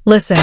Listen,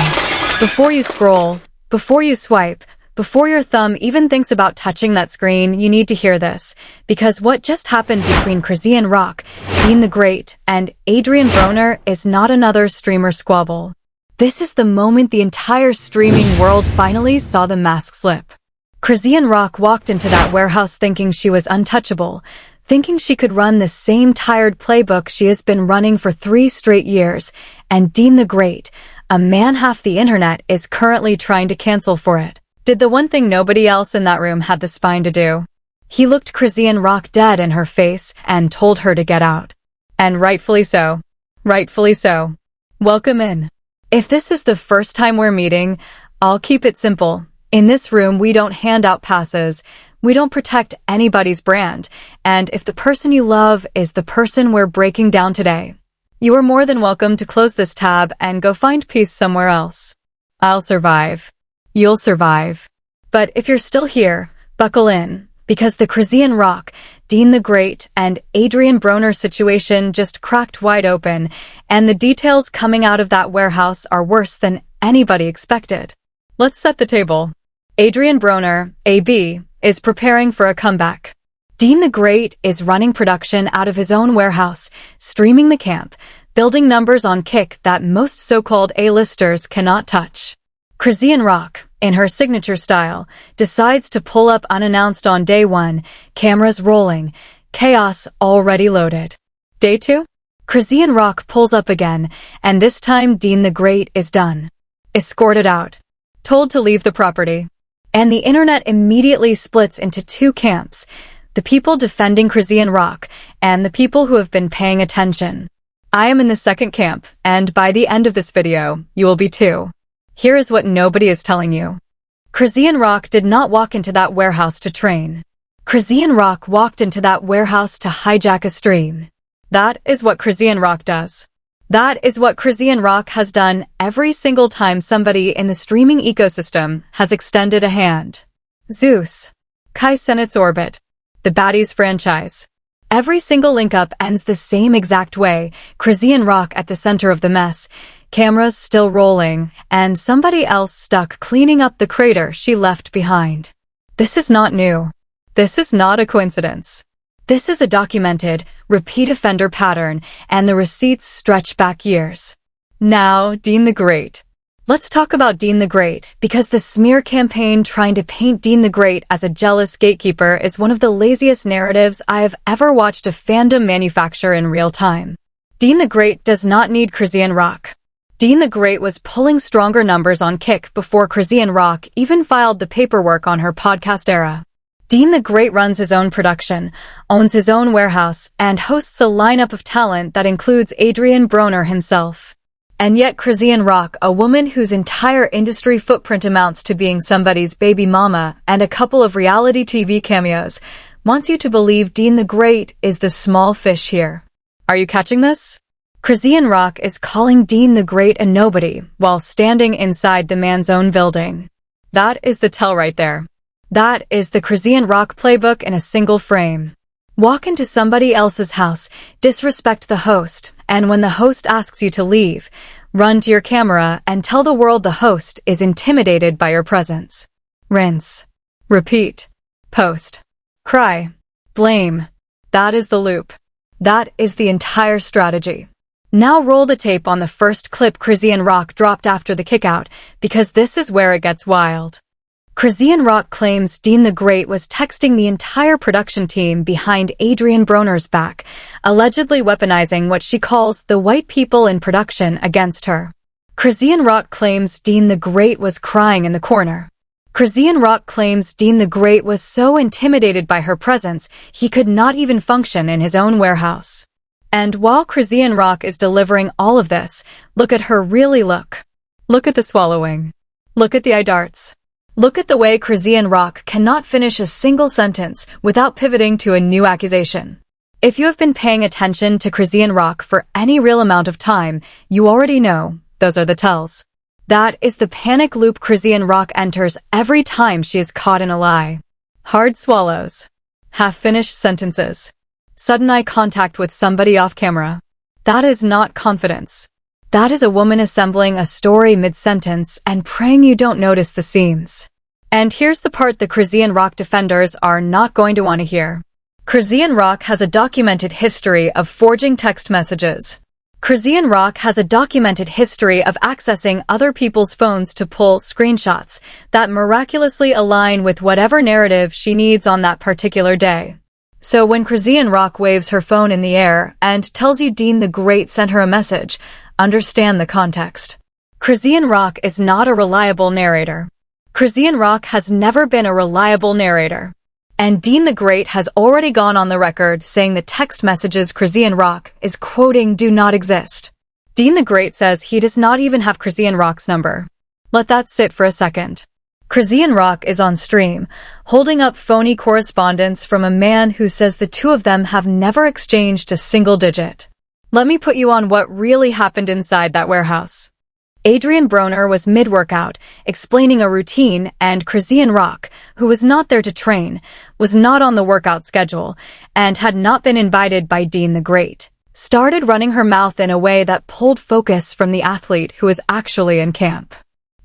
before you scroll, before you swipe, before your thumb even thinks about touching that screen, you need to hear this, because what just happened between Chrisean Rock, Dean the Great, and Adrien Broner is not another streamer squabble. This is the moment the entire streaming world finally saw the mask slip. Chrisean Rock walked into that warehouse thinking she was untouchable, thinking she could run the same tired playbook she has been running for 3 straight years, and Dean the Great, a man half the internet, is currently trying to cancel for it. Did the one thing nobody else in that room had the spine to do. He looked Chrisean Rock dead in her face and told her to get out. And rightfully so. Rightfully so. Welcome in. If this is the first time we're meeting, I'll keep it simple. In this room, we don't hand out passes. We don't protect anybody's brand. And if the person you love is the person we're breaking down today, you are more than welcome to close this tab and go find peace somewhere else. I'll survive. You'll survive. But if you're still here, buckle in, because the Chrisean Rock, Dean the Great, and Adrien Broner situation just cracked wide open, and the details coming out of that warehouse are worse than anybody expected. Let's set the table. Adrien Broner, AB, is preparing for a comeback. Dean the Great is running production out of his own warehouse, streaming the camp, building numbers on Kick that most so-called A-listers cannot touch. Chrisean Rock, in her signature style, decides to pull up unannounced on day 1, cameras rolling, chaos already loaded. Day 2? Chrisean Rock pulls up again, and this time Dean the Great is done. Escorted out. Told to leave the property. And the internet immediately splits into 2 camps. The people defending Chrisean Rock, and the people who have been paying attention. I am in the second camp, and by the end of this video, you will be too. Here is what nobody is telling you. Chrisean Rock did not walk into that warehouse to train. Chrisean Rock walked into that warehouse to hijack a stream. That is what Chrisean Rock does. That is what Chrisean Rock has done every single time somebody in the streaming ecosystem has extended a hand. Zeus. Kai Cenat's Orbit. The Baddies franchise. Every single link-up ends the same exact way, Chrisean Rock at the center of the mess, cameras still rolling, and somebody else stuck cleaning up the crater she left behind. This is not new. This is not a coincidence. This is a documented, repeat offender pattern, and the receipts stretch back years. Now, Dean the Great. Let's talk about Dean the Great, because the smear campaign trying to paint Dean the Great as a jealous gatekeeper is one of the laziest narratives I have ever watched a fandom manufacture in real time. Dean the Great does not need Chrisean Rock. Dean the Great was pulling stronger numbers on Kick before Chrisean Rock even filed the paperwork on her podcast era. Dean the Great runs his own production, owns his own warehouse, and hosts a lineup of talent that includes Adrien Broner himself. And yet Chrisean Rock, a woman whose entire industry footprint amounts to being somebody's baby mama and a couple of reality TV cameos, wants you to believe Dean the Great is the small fish here. Are you catching this? Chrisean Rock is calling Dean the Great a nobody while standing inside the man's own building. That is the tell right there. That is the Chrisean Rock playbook in a single frame. Walk into somebody else's house, disrespect the host, and when the host asks you to leave, run to your camera and tell the world the host is intimidated by your presence. Rinse. Repeat. Post. Cry. Blame. That is the loop. That is the entire strategy. Now roll the tape on the first clip Chrisean Rock dropped after the kickout, because this is where it gets wild. Chrisean Rock claims Dean the Great was texting the entire production team behind Adrien Broner's back, allegedly weaponizing what she calls the white people in production against her. Chrisean Rock claims Dean the Great was crying in the corner. Chrisean Rock claims Dean the Great was so intimidated by her presence he could not even function in his own warehouse. And while Chrisean Rock is delivering all of this, look at her really look. Look at the swallowing. Look at the eye darts. Look at the way Chrisean Rock cannot finish a single sentence without pivoting to a new accusation. If you have been paying attention to Chrisean Rock for any real amount of time, you already know those are the tells. That is the panic loop Chrisean Rock enters every time she is caught in a lie. Hard swallows. Half-finished sentences. Sudden eye contact with somebody off camera. That is not confidence. That is a woman assembling a story mid-sentence and praying you don't notice the seams. And here's the part the Chrisean Rock defenders are not going to want to hear. Chrisean Rock has a documented history of forging text messages. Chrisean Rock has a documented history of accessing other people's phones to pull screenshots that miraculously align with whatever narrative she needs on that particular day. So when Chrisean Rock waves her phone in the air and tells you Dean the Great sent her a message, understand the context. Chrisean Rock is not a reliable narrator. Chrisean Rock has never been a reliable narrator. And Dean the Great has already gone on the record saying the text messages Chrisean Rock is quoting do not exist. Dean the Great says he does not even have Chrisean Rock's number. Let that sit for a second. Chrisean Rock is on stream, holding up phony correspondence from a man who says the two of them have never exchanged a single digit. Let me put you on what really happened inside that warehouse. Adrien Broner was mid-workout, explaining a routine, and Chrisean Rock, who was not there to train, was not on the workout schedule, and had not been invited by Dean the Great, started running her mouth in a way that pulled focus from the athlete who was actually in camp.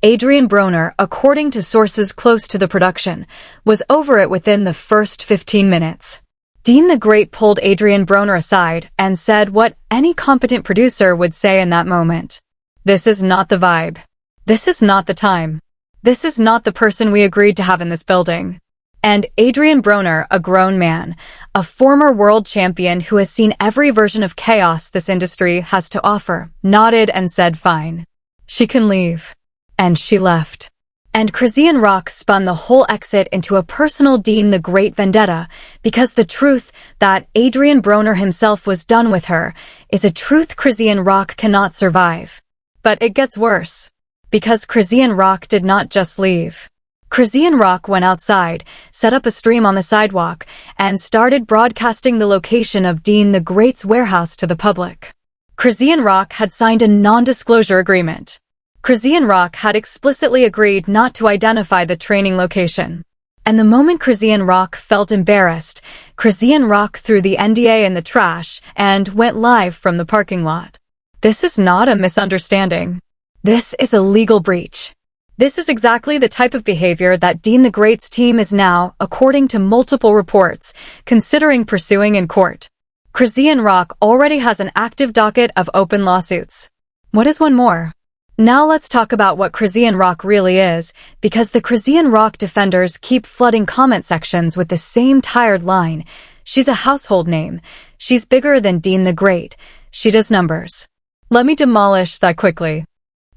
Adrien Broner, according to sources close to the production, was over it within the first 15 minutes. Dean the Great pulled Adrien Broner aside and said what any competent producer would say in that moment. This is not the vibe. This is not the time. This is not the person we agreed to have in this building. And Adrien Broner, a grown man, a former world champion who has seen every version of chaos this industry has to offer, nodded and said fine. She can leave. And she left. And Chrisean Rock spun the whole exit into a personal Dean the Great vendetta, because the truth that Adrien Broner himself was done with her is a truth Chrisean Rock cannot survive. But it gets worse, because Chrisean Rock did not just leave. Chrisean Rock went outside, set up a stream on the sidewalk, and started broadcasting the location of Dean the Great's warehouse to the public. Chrisean Rock had signed a non-disclosure agreement. Chrisean Rock had explicitly agreed not to identify the training location. And the moment Chrisean Rock felt embarrassed, Chrisean Rock threw the NDA in the trash and went live from the parking lot. This is not a misunderstanding. This is a legal breach. This is exactly the type of behavior that Dean the Great's team is now, according to multiple reports, considering pursuing in court. Chrisean Rock already has an active docket of open lawsuits. What is one more? Now let's talk about what Chrisean Rock really is, because the Chrisean Rock defenders keep flooding comment sections with the same tired line. She's a household name. She's bigger than Dean the Great. She does numbers. Let me demolish that quickly.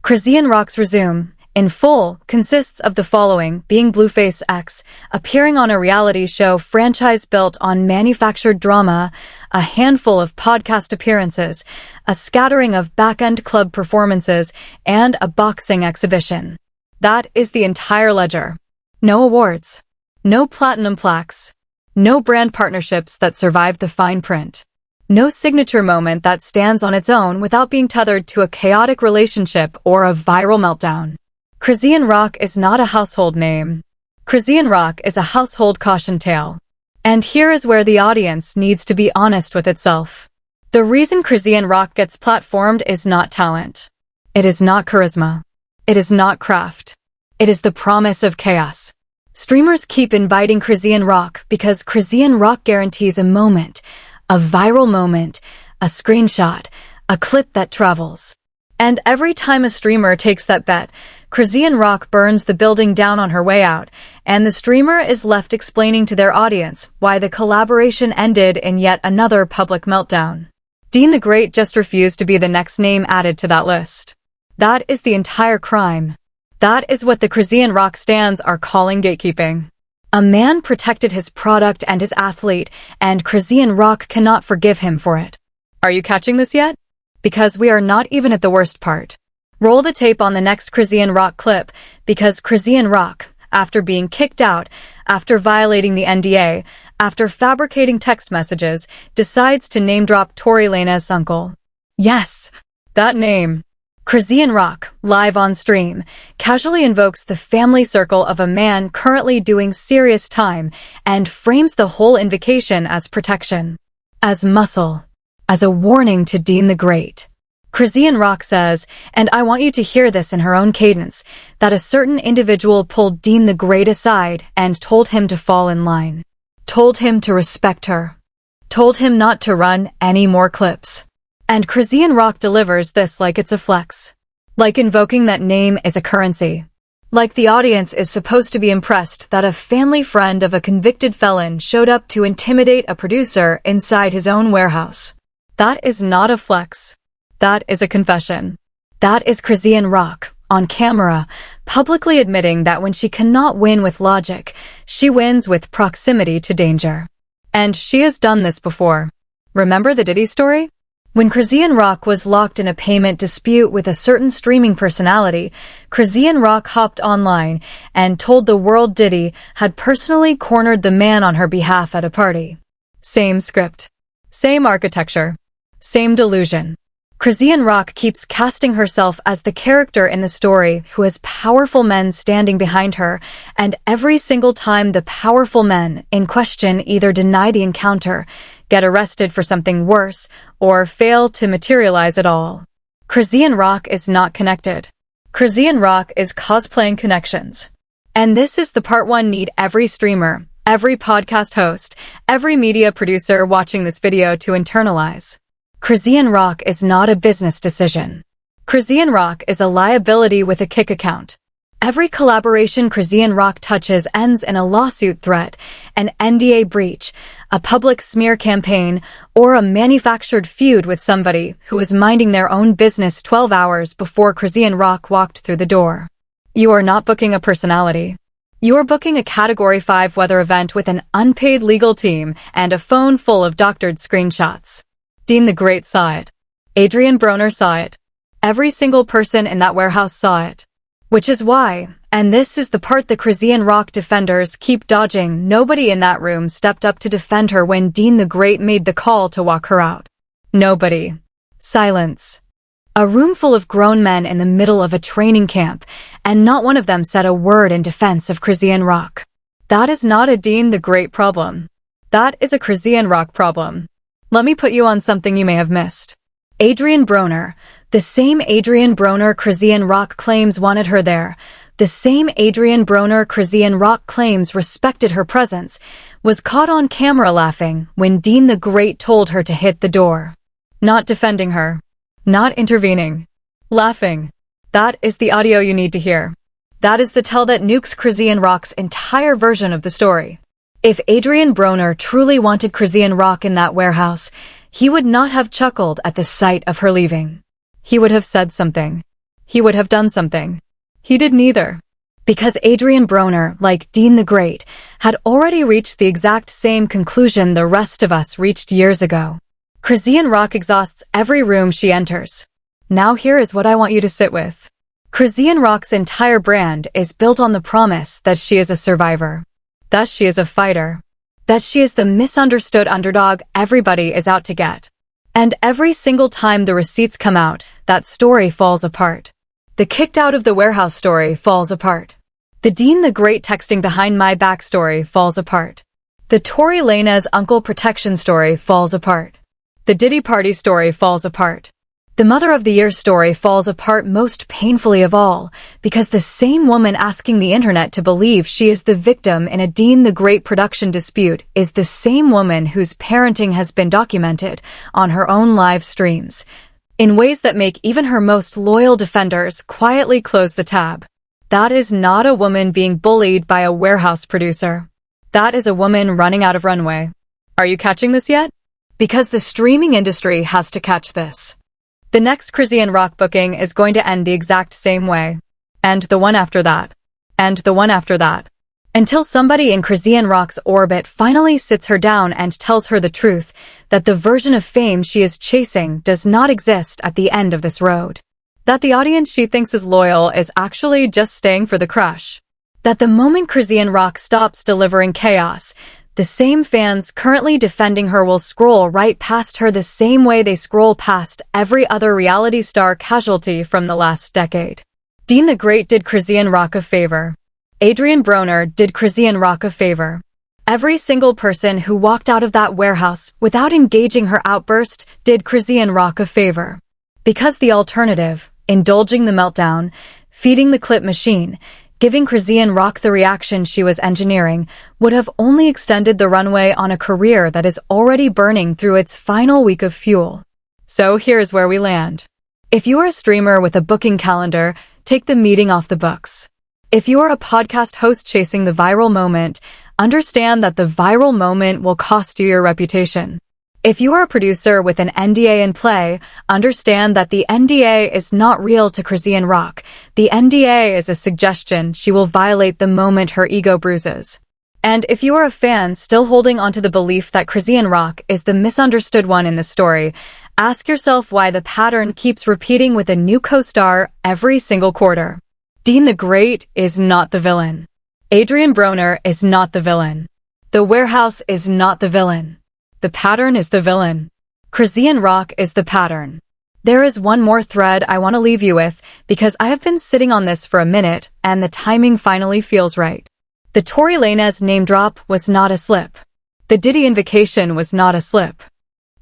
Chrisean Rock's resume, in full, consists of the following: being Blueface X, appearing on a reality show franchise built on manufactured drama, a handful of podcast appearances, a scattering of back-end club performances, and a boxing exhibition. That is the entire ledger. No awards. No platinum plaques. No brand partnerships that survive the fine print. No signature moment that stands on its own without being tethered to a chaotic relationship or a viral meltdown. Chrisean Rock is not a household name. Chrisean Rock is a household caution tale. And here is where the audience needs to be honest with itself. The reason Chrisean Rock gets platformed is not talent. It is not charisma. It is not craft. It is the promise of chaos. Streamers keep inviting Chrisean Rock because Chrisean Rock guarantees a moment, a viral moment, a screenshot, a clip that travels. And every time a streamer takes that bet, Chrisean Rock burns the building down on her way out, and the streamer is left explaining to their audience why the collaboration ended in yet another public meltdown. Dean the Great just refused to be the next name added to that list. That is the entire crime. That is what the Chrisean Rock stans are calling gatekeeping. A man protected his product and his athlete, and Chrisean Rock cannot forgive him for it. Are you catching this yet? Because we are not even at the worst part. Roll the tape on the next Chrisean Rock clip, because Chrisean Rock, after being kicked out, after violating the NDA, after fabricating text messages, decides to name-drop Tory Lanez's uncle. Yes, that name. Chrisean Rock, live on stream, casually invokes the family circle of a man currently doing serious time and frames the whole invocation as protection, as muscle, as a warning to Dean the Great. Chrisean Rock says, and I want you to hear this in her own cadence, that a certain individual pulled Dean the Great aside and told him to fall in line. Told him to respect her. Told him not to run any more clips. And Chrisean Rock delivers this like it's a flex. Like invoking that name is a currency. Like the audience is supposed to be impressed that a family friend of a convicted felon showed up to intimidate a producer inside his own warehouse. That is not a flex. That is a confession. That is Chrisean Rock, on camera, publicly admitting that when she cannot win with logic, she wins with proximity to danger. And she has done this before. Remember the Diddy story? When Chrisean Rock was locked in a payment dispute with a certain streaming personality, Chrisean Rock hopped online and told the world Diddy had personally cornered the man on her behalf at a party. Same script. Same architecture. Same delusion. Chrisean Rock keeps casting herself as the character in the story who has powerful men standing behind her, and every single time the powerful men in question either deny the encounter, get arrested for something worse, or fail to materialize at all. Chrisean Rock is not connected. Chrisean Rock is cosplaying connections. And this is the part one need every streamer, every podcast host, every media producer watching this video to internalize. Chrisean Rock is not a business decision. Chrisean Rock is a liability with a kick account. Every collaboration Chrisean Rock touches ends in a lawsuit threat, an NDA breach, a public smear campaign, or a manufactured feud with somebody who was minding their own business 12 hours before Chrisean Rock walked through the door. You are not booking a personality. You are booking a Category 5 weather event with an unpaid legal team and a phone full of doctored screenshots. Dean the Great saw it. Adrien Broner saw it. Every single person in that warehouse saw it. Which is why, and this is the part the Chrisean Rock defenders keep dodging, nobody in that room stepped up to defend her when Dean the Great made the call to walk her out. Nobody. Silence. A room full of grown men in the middle of a training camp, and not one of them said a word in defense of Chrisean Rock. That is not a Dean the Great problem. That is a Chrisean Rock problem. Let me put you on something you may have missed. Adrien Broner, the same Adrien Broner Chrisean Rock claims wanted her there, the same Adrien Broner Chrisean Rock claims respected her presence, was caught on camera laughing when Dean the Great told her to hit the door. Not defending her. Not intervening. Laughing. That is the audio you need to hear. That is the tell that nukes Chrisean Rock's entire version of the story. If Adrien Broner truly wanted Chrisean Rock in that warehouse, he would not have chuckled at the sight of her leaving. He would have said something. He would have done something. He did neither. Because Adrien Broner, like Dean the Great, had already reached the exact same conclusion the rest of us reached years ago. Chrisean Rock exhausts every room she enters. Now here is what I want you to sit with. Chrisean Rock's entire brand is built on the promise that she is a survivor. That she is a fighter. That she is the misunderstood underdog everybody is out to get. And every single time the receipts come out, that story falls apart. The kicked out of the warehouse story falls apart. The Dean the Great texting behind my back story falls apart. The Tory Lanez uncle protection story falls apart. The Diddy party story falls apart. The Mother of the Year story falls apart most painfully of all, because the same woman asking the internet to believe she is the victim in a Dean the Great production dispute is the same woman whose parenting has been documented on her own live streams, in ways that make even her most loyal defenders quietly close the tab. That is not a woman being bullied by a warehouse producer. That is a woman running out of runway. Are you catching this yet? Because the streaming industry has to catch this. The next Chrisean Rock booking is going to end the exact same way. And the one after that. And the one after that. Until somebody in Chrisean Rock's orbit finally sits her down and tells her the truth, that the version of fame she is chasing does not exist at the end of this road. That the audience she thinks is loyal is actually just staying for the crush. That the moment Chrisean Rock stops delivering chaos, the same fans currently defending her will scroll right past her the same way they scroll past every other reality star casualty from the last decade. Dean the Great did Chrisean Rock a favor. Adrien Broner did Chrisean Rock a favor. Every single person who walked out of that warehouse without engaging her outburst did Chrisean Rock a favor. Because the alternative, indulging the meltdown, feeding the clip machine, giving Chrisean Rock the reaction she was engineering, would have only extended the runway on a career that is already burning through its final week of fuel. So here's where we land. If you are a streamer with a booking calendar, take the meeting off the books. If you are a podcast host chasing the viral moment, understand that the viral moment will cost you your reputation. If you are a producer with an NDA in play, understand that the NDA is not real to Chrisean Rock. The NDA is a suggestion she will violate the moment her ego bruises. And if you are a fan still holding onto the belief that Chrisean Rock is the misunderstood one in the story, ask yourself why the pattern keeps repeating with a new co-star every single quarter. Dean the Great is not the villain. Adrien Broner is not the villain. The warehouse is not the villain. The pattern is the villain. Chrisean Rock is the pattern. There is one more thread I want to leave you with because I have been sitting on this for a minute and the timing finally feels right. The Tory Lanez name drop was not a slip. The Diddy invocation was not a slip.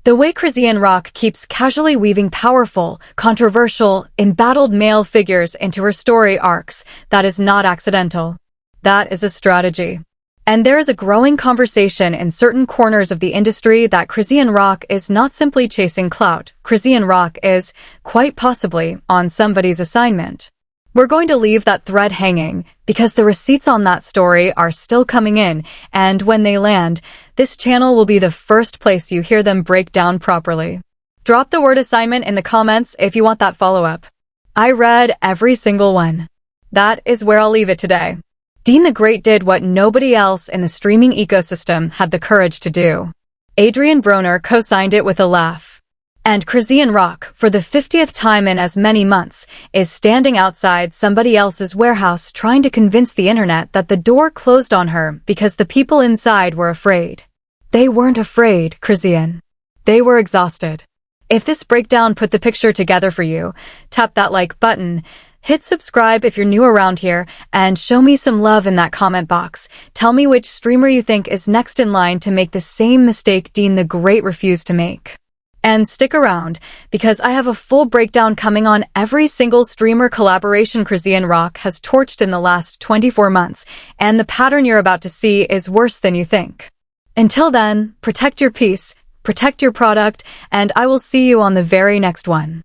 The way Chrisean Rock keeps casually weaving powerful, controversial, embattled male figures into her story arcs, that is not accidental. That is a strategy. And there is a growing conversation in certain corners of the industry that Chrisean Rock is not simply chasing clout. Chrisean Rock is, quite possibly, on somebody's assignment. We're going to leave that thread hanging because the receipts on that story are still coming in, and when they land, this channel will be the first place you hear them break down properly. Drop the word assignment in the comments if you want that follow-up. I read every single one. That is where I'll leave it today. Dean the Great did what nobody else in the streaming ecosystem had the courage to do. Adrien Broner co-signed it with a laugh. And Chrisean Rock, for the 50th time in as many months, is standing outside somebody else's warehouse trying to convince the internet that the door closed on her because the people inside were afraid. They weren't afraid, Chrisean. They were exhausted. If this breakdown put the picture together for you, tap that like button, hit subscribe if you're new around here, and show me some love in that comment box. Tell me which streamer you think is next in line to make the same mistake Dean the Great refused to make. And stick around, because I have a full breakdown coming on every single streamer collaboration Chrisean Rock has torched in the last 24 months, and the pattern you're about to see is worse than you think. Until then, protect your peace, protect your product, and I will see you on the very next one.